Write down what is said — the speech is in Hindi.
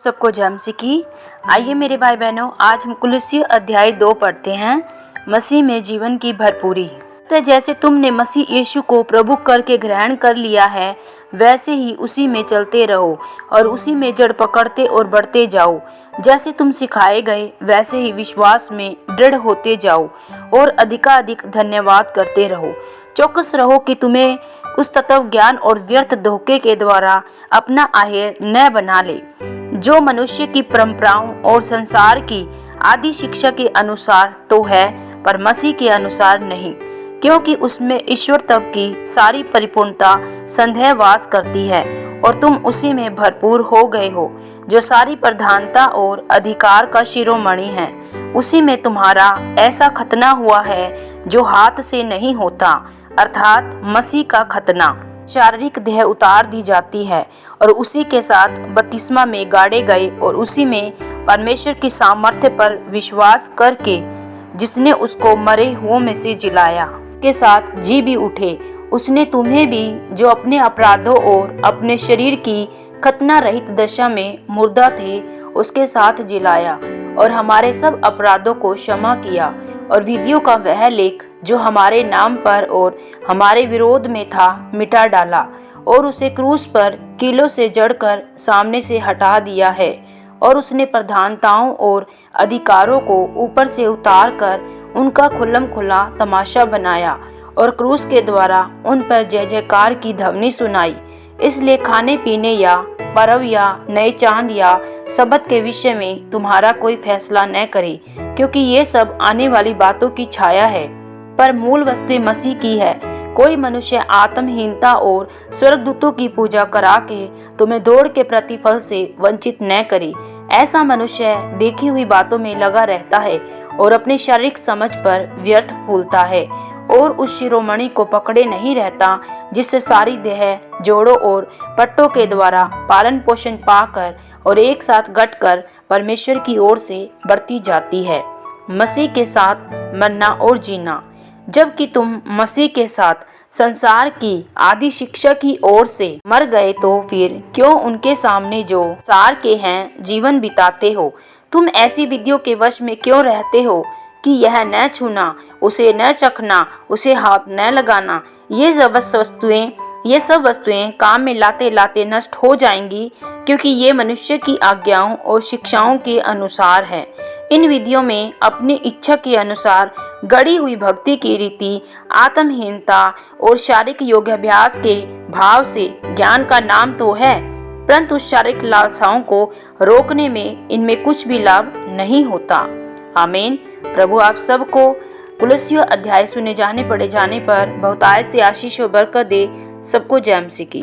सबको जय मसीह की। आइए मेरे भाई बहनों, आज हम कुलुस्सी अध्याय 2 पढ़ते हैं, मसीह में जीवन की भरपूरी। तो जैसे तुमने मसीह यीशु को प्रभु करके ग्रहण कर लिया है, वैसे ही उसी में चलते रहो और उसी में जड़ पकड़ते और बढ़ते जाओ। जैसे तुम सिखाए गए वैसे ही विश्वास में दृढ़ होते जाओ और अधिकाधिक धन्यवाद करते रहो। चौकस रहो कि तुम्हें उस तत्व ज्ञान और व्यर्थ धोखे के द्वारा अपना आहेर न बना ले, जो मनुष्य की परंपराओं और संसार की आदि शिक्षा के अनुसार तो है, पर मसीह के अनुसार नहीं, क्योंकि उसमें ईश्वर तत्व की सारी परिपूर्णता संदेह वास करती है और तुम उसी में भरपूर हो गए हो, जो सारी प्रधानता और अधिकार का शिरोमणि है। उसी में तुम्हारा ऐसा खतना हुआ है जो हाथ से नहीं होता, अर्थात मसीह का खतना। शारीरिक देह उतार दी जाती है और उसी के साथ बपतिस्मा में गाड़े गए और उसी में परमेश्वर की सामर्थ्य पर विश्वास करके जिसने उसको मरे हुओं में से जिलाया के साथ जी भी उठे, उसने तुम्हें भी जो अपने अपराधों और अपने शरीर की खतना रहित दशा में मुर्दा थे उसके साथ जिलाया और हमारे सब अपराधों को क्षमा किया और विधियों का वह लेख जो हमारे नाम पर और हमारे विरोध में था मिटा डाला और उसे क्रूस पर कीलों से जड़कर सामने से हटा दिया है। और उसने प्रधानताओं और अधिकारों को ऊपर से उतार कर उनका खुल्लम खुल्ला तमाशा बनाया और क्रूस के द्वारा उन पर जय जयकार की ध्वनि सुनाई। इसलिए खाने पीने या पर्व या नए चांद या सबत के विषय में तुम्हारा कोई फैसला न करे, क्योंकि ये सब आने वाली बातों की छाया है, पर मूल वस्तु मसीह की है। कोई मनुष्य आत्महीनता और स्वर्गदूतों की पूजा करा के तुम्हें दौड़ के प्रतिफल से वंचित न करे। ऐसा मनुष्य देखी हुई बातों में लगा रहता है और अपनी शारीरिक समझ पर व्यर्थ फूलता है और उस शिरोमणि को पकड़े नहीं रहता, जिससे सारी देह जोड़ों और पट्टों के द्वारा पालन पोषण पाकर और एक साथ गठकर परमेश्वर की ओर से बढ़ती जाती है। मसीह के साथ मरना और जीना। जबकि तुम मसीह के साथ संसार की आदि शिक्षा की ओर से मर गए, तो फिर क्यों उनके सामने जो सार के हैं जीवन बिताते हो? तुम ऐसी विधियों के वश में क्यों रहते हो कि यह न छूना, उसे न चखना, उसे हाथ न लगाना। ये सब वस्तुएं काम में लाते लाते नष्ट हो जाएंगी, क्योंकि ये मनुष्य की आज्ञाओं और शिक्षाओं के अनुसार है। इन विधियों में अपनी इच्छा के अनुसार गढ़ी हुई भक्ति की रीति, आत्महीनता और शारीरिक योगाभ्यास के भाव से ज्ञान का नाम तो है, परंतु शारीरिक लालसाओं को रोकने में इनमें कुछ भी लाभ नहीं होता। आमीन। प्रभु आप सबको कुलुस्सी अध्याय सुने जाने पढ़े जाने पर बहुतायत से आशीष और बरकत दे। सबको जय मसीह की।